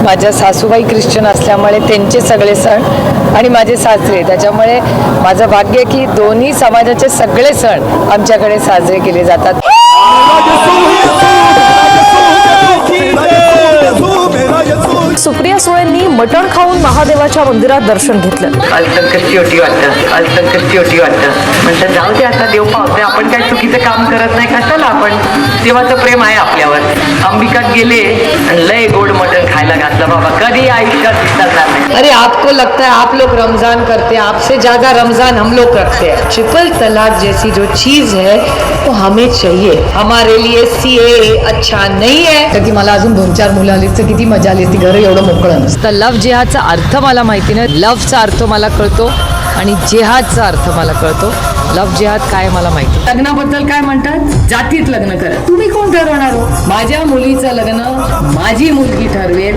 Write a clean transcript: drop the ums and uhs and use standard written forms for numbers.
माझ्या सासूबाई ख्रिश्चन असल्यामुळे त्यांचे सगळे सण आणि माझे सासरे, त्याच्यामुळे माझं भाग्य की दोन्ही समाजाचे सगळे सण आमच्याकडे साजरे केले जातात. सुप्रिया सुळेंनी मटण खाऊन महादेवाच्या मंदिरात दर्शन घेतलं. अल्पकष्टी ओटी वाटतं, अल्पकष्टी ओटी वाटतं. म्हणतात जाऊ दे आता, देव पावते, आपण काय चुकीचं काम करत नाही, कशाला आपण, देवाचं प्रेम आहे आपल्यावर. अंबिकात गेले आणि लय गोड मटण खायला घातलं बाबा, कधी आयुष्यात विसरणार नाही. अरे आपको लगता है आप लोग रमजान करते हैं, आपसे ज्यादा रमजान हम लोग रखते हैं. ट्रिपल तलाक जैसी जो चीज है वो हमें चाहिए. हमारे लिए सीए अच्छा नहीं है. तर ती मला अजून 2-4 मुलं आली तर किती मजा आली, ती घर एवढं मोकळं नसतं. लव्ह जिहादचा अर्थ मला माहिती नाही, लव्हचा अर्थ मला कळतो आणि जिहादचा अर्थ मला कळतो. लव्ह जिहाद काय मला माहिती. लग्नाबद्दल काय म्हणतात, जातीत लग्न करा. तुम्ही कोण ठरवणार हो? माझ्या मुलीचं लग्न माझी मुलगी ठरवेल.